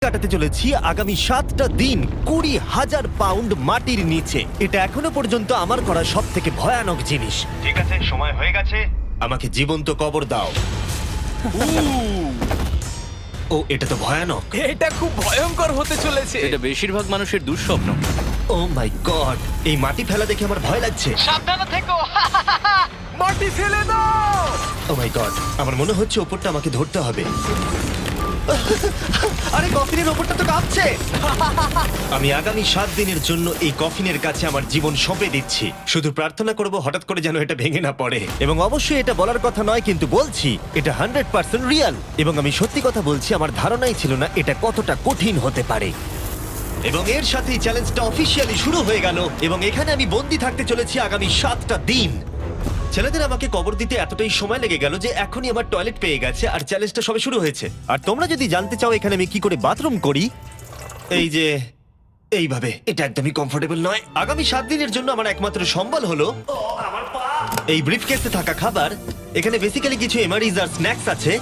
কাটাতে চলেছি আগামী 7টা দিন 20,000 পাউন্ড মাটির নিচে। এটা এখনো পর্যন্ত আমার করা সব থেকে ভয়ানক জিনিস। ঠিক আছে, সময় হয়ে গেছে, আমাকে জীবন্ত কবর দাও। ও, এটা তো ভয়ানক। এটা খুব ভয়ঙ্কর হতে চলেছে। এটা বেশিরভাগ মানুষের দুঃস্বপ্ন। ও মাই গড, এই মাটি ফেলা দেখে আমার ভয় লাগছে। সাবধানে থেকো। মাটি ফেলে দাও। ও মাই গড, আমার মনে হচ্ছে ওপরটা আমাকে ধরতে হবে। আরে কফিনের ওপরটা তো কাঁপছে। আমি আগামী 7 দিনের জন্য এই কফিনের কাছে আমার জীবন সঁপে দিচ্ছি। শুধু প্রার্থনা করব হঠাৎ করে যেন এটা ভেঙে না পড়ে। এবং অবশ্যই এটা বলার কথা নয়, কিন্তু বলছি এটা 100% রিয়েল। এবং আমি সত্যি কথা বলছি, আমার ধারণাই ছিল না এটা কতটা কঠিন হতে পারে। এবং এর সাথেই চ্যালেঞ্জটা অফিসিয়ালি শুরু হয়ে গেল। এবং এখানে আমি বন্দি থাকতে চলেছি আগামী 7টা দিন। ছেলেদের আমাকে কবর দিতে এতটাই সময় লেগে গেল যে এখনই আমার টয়লেট পেয়ে গেছে, আর চ্যালেঞ্জটা সবে শুরু হয়েছে। আর তোমরা যদি জানতে চাও এখানে আমি কি করে বাথরুম করি, এই যে এইভাবে, এটা একদমই কমফোর্টেবল নয়। আগামী 7 দিনের জন্য আমার একমাত্র সম্বল হলো এই ব্রিফকেসে থাকা খাবার। এখানে বেসিক্যালি কিছু এমারিজ আর স্ন্যাক্স আছে।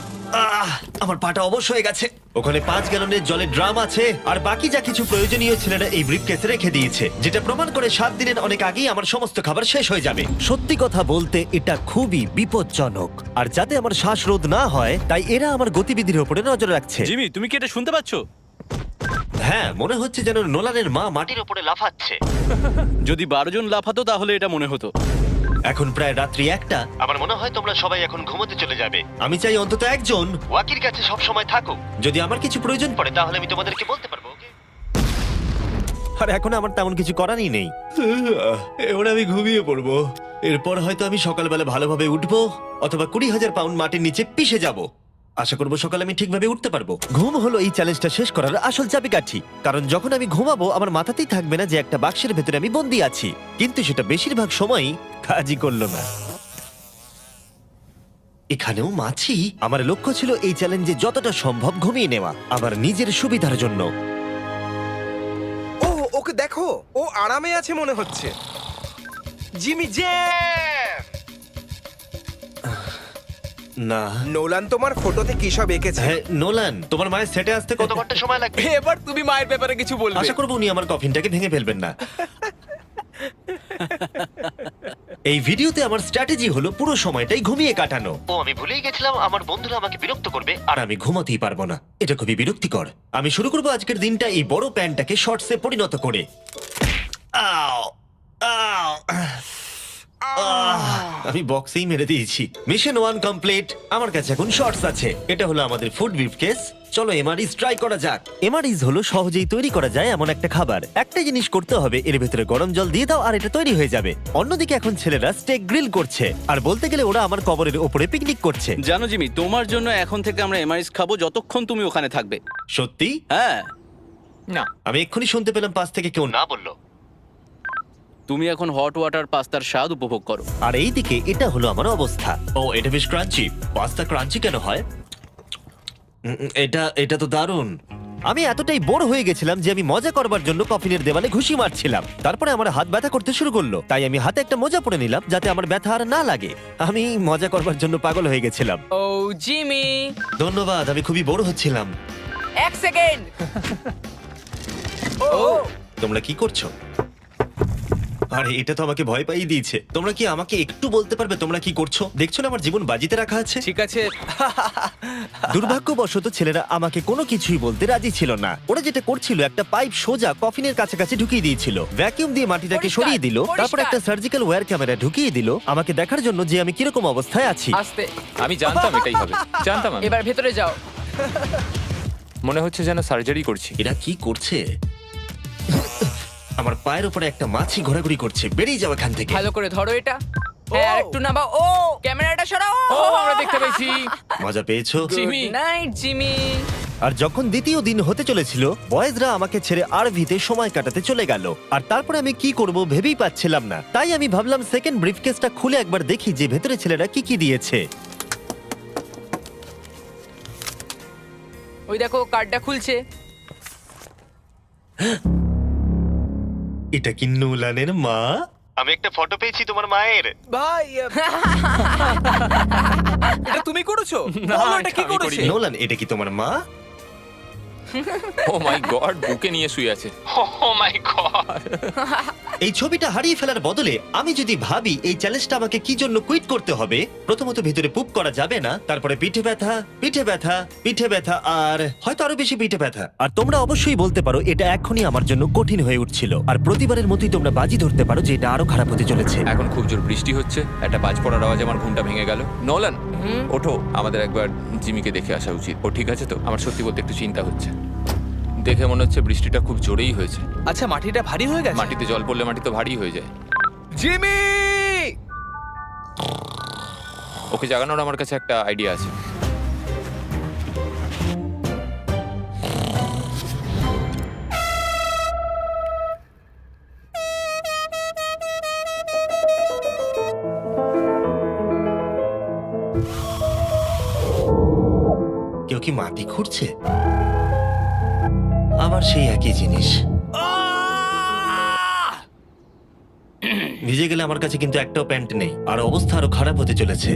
আমার পাটা অবশ হয়ে গেছে। ওখানে 5 গ্যালনের জলের ড্রাম আছে, আর বাকি যা কিছু প্রয়োজনীয় ছেলেরা এই ব্রিফকেসে রেখে দিয়েছে, যেটা প্রমাণ করে 7 দিনের অনেক আগেই আমার সমস্ত খাবার শেষ হয়ে যাবে। সত্যি কথা বলতে এটা খুবই বিপজ্জনক, আর যাতে আমার শ্বাসরোধ না হয় তাই এরা আমার গতিবিধির উপরে নজর রাখছে। জিমি, তুমি কি এটা শুনতে পাচ্ছো? হ্যাঁ, মনে হচ্ছে যেন নোলানের মা মাটির উপরে লাফাচ্ছে। যদি 12 জন লাফাতো তাহলে এটা মনে হতো। এখন প্রায় রাত্রি 1টা। আমার মনে হয় তোমরা সবাই এখন ঘুমোতে চলে যাবে। আমি চাই অন্তত একজন ওয়াকির কাছে সব সময় থাকুক। যদি আমার কিছু প্রয়োজন পড়ে তাহলে আমি তোমাদেরকে বলতে পারবো, ওকে? আর এখন আমার তেমন কিছু করারই নেই। এবার আমি ঘুমিয়ে পড়বো। এরপর হয়তো আমি সকালবেলা ভালোভাবে উঠবো, অথবা 20,000 পাউন্ড মাটির নিচে পিষে যাব। আশা করবো সকালে আমি ঠিকভাবে উঠতে পারবো। ঘুম হলো এই চ্যালেঞ্জটা শেষ করার আসল চাবিকাঠি। কারণ যখন আমি ঘুমাবো আমার মাথাতেই থাকবে না যে একটা বাক্সের ভেতরে আমি বন্দি আছি। কিন্তু সেটা বেশিরভাগ সময়ই কাজই করলো না। এখানেও মাছি। আমার লক্ষ্য ছিল এই চ্যালেঞ্জে যতটা সম্ভব ঘুমিয়ে নেওয়া, আমার নিজের সুবিধার জন্য। ও, ওকে দেখো, ও আরামে আছে মনে হচ্ছে। জিমি জে, না, নোলান তোমার ফটোতে কি সব এঁকেছে? হ্যাঁ নোলান, তোমার মায়ের সেটে আসতে কত ঘন্টা সময় লাগবে? এবার তুমি মায়ের ব্যাপারে কিছু বলবে। আশা করবো উনি আমার কফিনটাকে ভেঙে ফেলবেন না। এই ভিডিওতে আমার স্ট্র্যাটেজি হলো পুরো সময়টাই ঘুমিয়ে কাটানো। ও, আমি ভুলেই গেছিলাম আমার বন্ধুরা আমাকে বিরক্ত করবে আর আমি ঘুমাতেই পারবো না। এটা খুবই বিরক্তিকর। আমি শুরু করবো আজকের দিনটা এই বড় প্যান্টটাকে শর্টসে পরিণত করে। আও, আও, আমি বক্সেই মেরে দিয়েছি। Mission 1 complete. আমার কাছে এখন শর্টস আছে। এটা হলো আমাদের ফুড ব্রিফকেস। চলো এমআরইজ ট্রাই করা যাক। এমআরইজ হলো সহজেই তৈরি করা যায় এমন একটা খাবার। একটা জিনিস করতে হবে, এর ভেতরে গরম জল দিয়ে দাও আর এটা তৈরি হয়ে যাবে। অন্যদিকে এখন ছেলেরা স্টেক গ্রিল করছে, আর বলতে গেলে ওরা আমার কবরের উপরে পিকনিক করছে। জানো জিমি, তোমার জন্য এখন থেকে আমরা এমআরএস খাবো যতক্ষণ তুমি ওখানে থাকবে। সত্যি? হ্যাঁ। না, আমি এক্ষুনি শুনতে পেলাম পাশ থেকে কেউ না বললো। তুমি এখন হট ওয়াটার পাস্তার স্বাদ উপভোগ করো। আর এইদিকে এটা হলো আমার অবস্থা। ও, এটা বেশ ক্রাঞ্চি। পাস্তা ক্রাঞ্চি কেন হয়? এটা তো দারুণ। আমি এতটাই বোর হয়ে গেছিলাম যে আমি মজা করবার জন্য কফিনের দেওয়ালে ঘুষি মারছিলাম। তারপরে আমার হাত ব্যথা করতে শুরু করলো, তাই আমি হাতে একটা মোজা পরে নিলাম যাতে আমার ব্যথা আর না লাগে। আমি মজা করবার জন্য পাগল হয়ে গেছিলাম। ও জিমি, ধন্যবাদ, আমি খুবই বোর হচ্ছিলাম। 1 সেকেন্ড। ও তোমরা কি করছো? আরে এটা তো আমাকে ভয় পাইয়ে দিয়েছে। তোমরা কি আমাকে একটু বলতে পারবে তোমরা কি করছো? দেখছো না আমার জীবন বাজিতে রাখা আছে। ঠিক আছে। দুর্ভাগ্যবশত ছেলেরা আমাকে কোনো কিছুই বলতে রাজি ছিল না। ওরা যেটা করছিল, একটা পাইপ সোজা কফিনের কাছাকাছি ঢুকিয়ে দিয়েছিল, ভ্যাকিউম দিয়ে মাটিটাকে পরিষ্কার, সরিয়ে দিল, তারপর পরিষ্কার। একটা সার্জিক্যাল ওয়্যার ক্যামেরা ঢুকিয়ে দিল আমাকে দেখার জন্য যে আমি কিরকম অবস্থায় আছি। আস্তে, আমি জানতাম এটাই হবে, জানতাম আমি। এবার ভেতরে যাও। মনে হচ্ছে যেন সার্জারি করছি। এরা কি করছে? আমার পায়ের উপরে একটা মাছি ঘোরাঘুরি করছে। বেরিয়ে যাও এখান থেকে। ভালো করে ধরো এটা। হ্যাঁ, আর একটু নামাও। ও, ক্যামেরাটা সরাও। ও, আমরা দেখতে পেয়েছি। মজা পেয়েছো? জিমি। Good night Jimmy. আর যখন দ্বিতীয় দিন হতে চলেছিল, বয়েজরা আমাকে ছেড়ে আরভিতে সময় কাটাতে চলে গেল। আর তারপরে আমি কি করব ভেবেই পাচ্ছিলাম না। তাই আমি ভাবলাম সেকেন্ড ব্রিফকেসটা খুলে একবার দেখি যে ভেতরে ছেলেরা কি কি দিয়েছে। ওই দেখো, কার্ডটা খুলছে। এটা কি নোলানের মা? আমি একটা ফটো পেয়েছি তোমার মায়ের। ভাই, এটা তুমি করেছো? না, বলো, এটা কি আমি করেছে? করিনি। নোলান, এটা কি তোমার মা? ও মাই গড, বুকে নিয়ে শুয়ে আছে। ও মাই গড। এই ছবিটা হারিয়ে ফেলার বদলে আমি যদি ভাবি এই চ্যালেঞ্জটা আমাকে কি জন্য কুইট করতে হবে, প্রথমত ভিতরে পুপ করা যাবে না, তারপরে পিঠে ব্যথা, পিঠে ব্যথা, পিঠে ব্যথা, আর হয়তো আরো বেশি পিঠে ব্যথা। আর তোমরা অবশ্যই বলতে পারো এটা এখনই আমার জন্য কঠিন হয়ে উঠছিল, আর প্রতিবারের মতোই তোমরা বাজি ধরতে পারো যে এটা আরো খারাপ হতে চলেছে। এখন খুব জোর বৃষ্টি হচ্ছে, একটা বাজ পড়ার আওয়াজে আমার ঘুমটা ভেঙে গেল। নোলান, ওঠো, আমাদের একবার জিমিকে দেখে আসা উচিত। ও ঠিক আছে তো? আমার সত্যি বলতে একটু চিন্তা হচ্ছে। দেখে মনে হচ্ছে বৃষ্টিটা খুব জোরেই হয়েছে। আচ্ছা, মাটিটা ভারী হয়ে গেছে। মাটিতে জল পড়লে মাটি তো ভারী হয়ে যায়। জিমি! ওকে জাগানোর আমার কাছে একটা আইডিয়া আছে। কেউ কি মাটি খুঁড়ছে? আবার সেই একই জিনিস। ভিজে গেলে আমার কাছে কিন্তু একটাও প্যান্ট নেই, আর অবস্থা আরো খারাপ হতে চলেছে।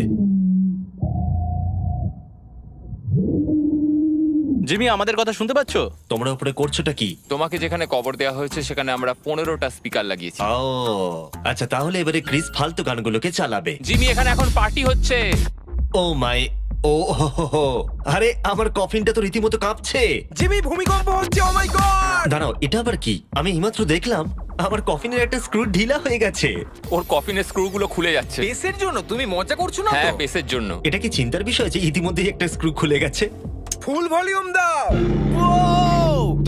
জিমি, আমাদের কথা শুনতে পাচ্ছো? তোমরা উপরে করছোটা কি? তোমাকে যেখানে কবর দেওয়া হয়েছে সেখানে আমরা 15টা স্পিকার লাগিয়েছি। ও আচ্ছা, তাহলে এবারে ক্রিস ফালতু গানগুলোকে চালাবে। জিমি, এখানে এখন পার্টি হচ্ছে। ও মাই, ও হো হো হো। আরে আমার কফিনটা তো রীতিমতো কাঁপছে। জিমি, ভূমিকম্প হচ্ছে! ও মাই গড! দাঁড়াও, এটা আবার কি? আমি এইমাত্র দেখলাম আমার কফিনের একটা স্ক্রু ঢিলা হয়ে গেছে। ওর কফিনের স্ক্রুগুলো খুলে যাচ্ছে। বেসের জন্য তুমি মজা করছো না হ্যাঁ, তো? বেসের জন্য। এটা কি চিন্তার বিষয় যে ইতিমধ্যেই একটা স্ক্রু খুলে গেছে? ফুল ভলিউম দাও!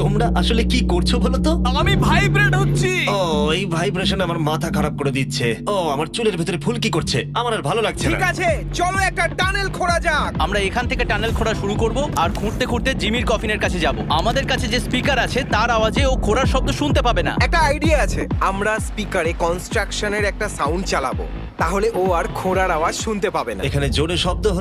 তোমরা আসলে কি করছো বলো তো? আমি ভাইব্রেট হচ্ছি। ও, এই ভাইব্রেশন আমার মাথা খারাপ করে দিচ্ছে। ও, আমার চুলের ভেতরে ফুলকি করছে, আমার আর ভালো লাগছে ঠিক না। আছে, চলো একটা টানেল খোঁড়া যাক। আমরা এখান থেকে টানেল খোঁড়া শুরু করব আর খুঁড়তে খুঁড়তে জিমির কফিনের কাছে যাব। আমাদের কাছে যে স্পিকার আছে তার আওয়াজে ও খোঁড়ার শব্দ শুনতে পাবে না। একটা আইডিয়া আছে, আমরা স্পিকারে কনস্ট্রাকশনের একটা সাউন্ড চালাবো, তাহলে ও আর খোঁড়ার আওয়াজ শুনতে পাবে না। এখানে জোরে শব্দ হচ্ছে।